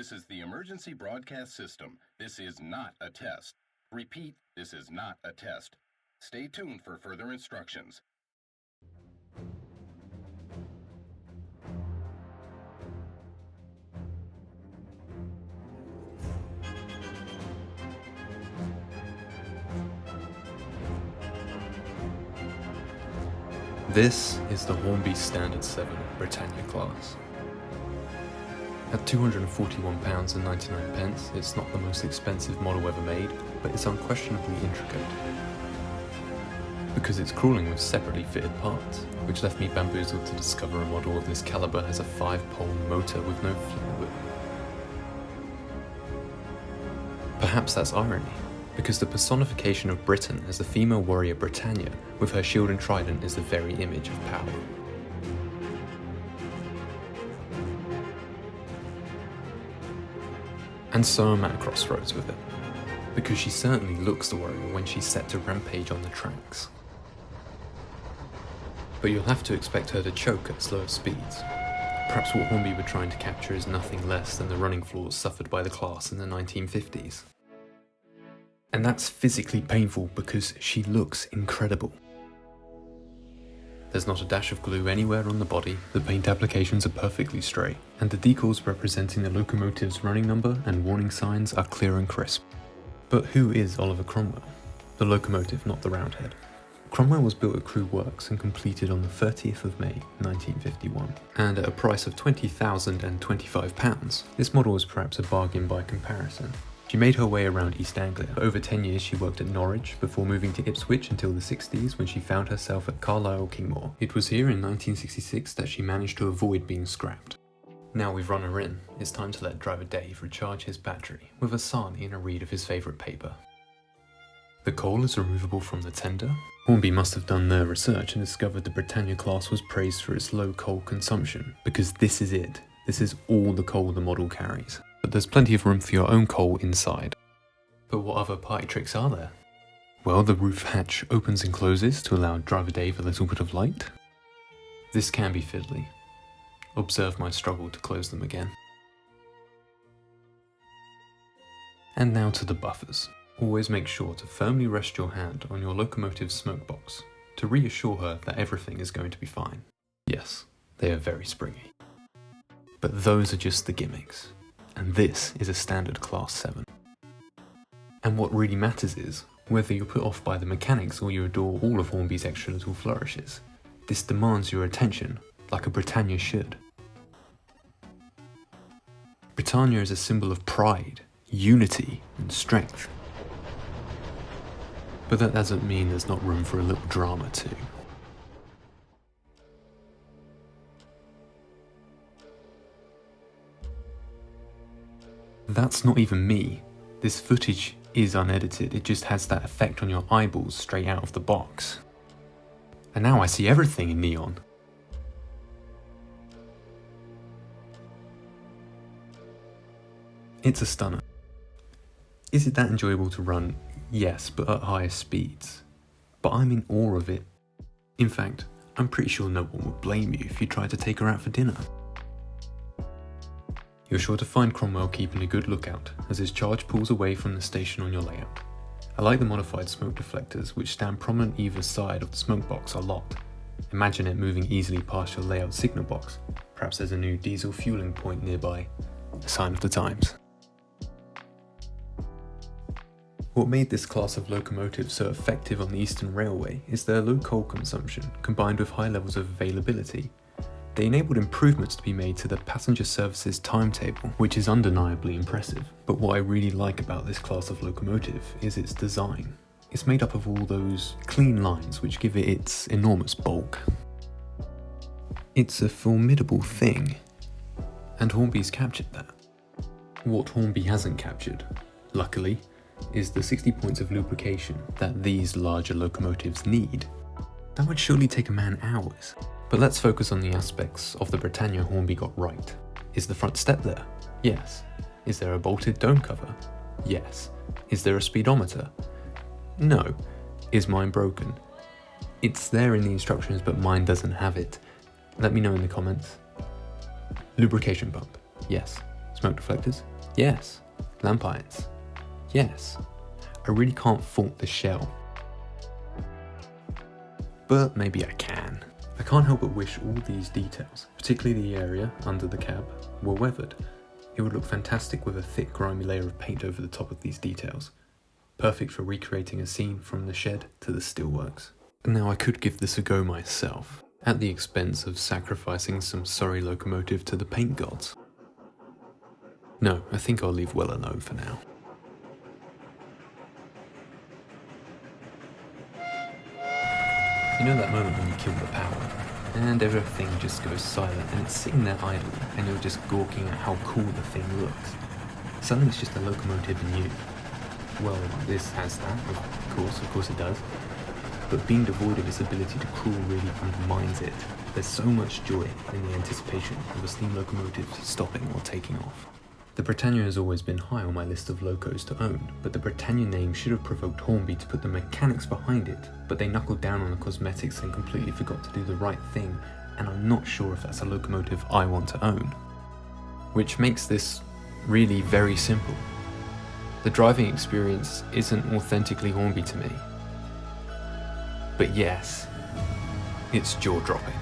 This is the emergency broadcast system. This is not a test. Repeat, this is not a test. Stay tuned for further instructions. This is the Hornby Standard 7 Britannia class. At £241.99, it's not the most expensive model ever made, but it's unquestionably intricate. Because it's crawling with separately fitted parts, which left me bamboozled to discover a model of this caliber has a 5-pole motor with no fluid whip. Perhaps that's irony, because the personification of Britain as the female warrior Britannia, with her shield and trident, is the very image of power. And so I'm at a crossroads with it, because she certainly looks the warrior when she's set to rampage on the tracks. But you'll have to expect her to choke at slower speeds. Perhaps what Hornby were trying to capture is nothing less than the running flaws suffered by the class in the 1950s. And that's physically painful because she looks incredible. There's not a dash of glue anywhere on the body, the paint applications are perfectly straight, and the decals representing the locomotive's running number and warning signs are clear and crisp. But who is Oliver Cromwell? The locomotive, not the Roundhead. Cromwell was built at Crewe Works and completed on the 30th of May 1951, and at a price of £20,025, this model was perhaps a bargain by comparison. She made her way around East Anglia. For over 10 years she worked at Norwich, before moving to Ipswich until the 60s when she found herself at Carlisle Kingmore. It was here in 1966 that she managed to avoid being scrapped. Now we've run her in, it's time to let driver Dave recharge his battery with a sarnie and a read of his favourite paper. The coal is removable from the tender. Hornby must have done their research and discovered the Britannia class was praised for its low coal consumption, because this is it. This is all the coal the model carries. But there's plenty of room for your own coal inside. But what other party tricks are there? Well, the roof hatch opens and closes to allow driver Dave a little bit of light. This can be fiddly. Observe my struggle to close them again. And now to the buffers. Always make sure to firmly rest your hand on your locomotive's smoke box to reassure her that everything is going to be fine. Yes, they are very springy. But those are just the gimmicks. And this is a standard class 7. And what really matters is whether you're put off by the mechanics or you adore all of Hornby's extra little flourishes. This demands your attention, like a Britannia should. Britannia is a symbol of pride, unity, and strength. But that doesn't mean there's not room for a little drama too. That's not even me. This footage is unedited, it just has that effect on your eyeballs straight out of the box. And now I see everything in neon. It's a stunner. Is it that enjoyable to run? Yes, but at higher speeds. But I'm in awe of it. In fact, I'm pretty sure no one would blame you if you tried to take her out for dinner. You're sure to find Cromwell keeping a good lookout as his charge pulls away from the station on your layout. I like the modified smoke deflectors which stand prominent either side of the smoke box a lot. Imagine it moving easily past your layout signal box. Perhaps there's a new diesel fueling point nearby. A sign of the times. What made this class of locomotives so effective on the Eastern Railway is their low coal consumption combined with high levels of availability. They enabled improvements to be made to the passenger service's timetable, which is undeniably impressive. But what I really like about this class of locomotive is its design. It's made up of all those clean lines which give it its enormous bulk. It's a formidable thing, and Hornby's captured that. What Hornby hasn't captured, luckily, is the 60 points of lubrication that these larger locomotives need. That would surely take a man hours. But let's focus on the aspects of the Britannia Hornby got right. Is the front step there? Yes. Is there a bolted dome cover? Yes. Is there a speedometer? No. Is mine broken? It's there in the instructions, but mine doesn't have it. Let me know in the comments. Lubrication pump? Yes. Smoke deflectors? Yes. Lamp irons. Yes. I really can't fault the shell. But maybe I can. I can't help but wish all these details, particularly the area under the cab, were weathered. It would look fantastic with a thick grimy layer of paint over the top of these details. Perfect for recreating a scene from the shed to the steelworks. Now I could give this a go myself, at the expense of sacrificing some sorry locomotive to the paint gods. No, I think I'll leave well alone for now. You know that moment when you kill the power, and everything just goes silent and it's sitting there idle, and you're just gawking at how cool the thing looks. Suddenly it's just a locomotive and you. Well, this has that, of course it does. But being devoid of its ability to crawl really undermines it. There's so much joy in the anticipation of a steam locomotive stopping or taking off. The Britannia has always been high on my list of locos to own, but the Britannia name should have provoked Hornby to put the mechanics behind it, but they knuckled down on the cosmetics and completely forgot to do the right thing, and I'm not sure if that's a locomotive I want to own. Which makes this really very simple. The driving experience isn't authentically Hornby to me. But yes, it's jaw-dropping.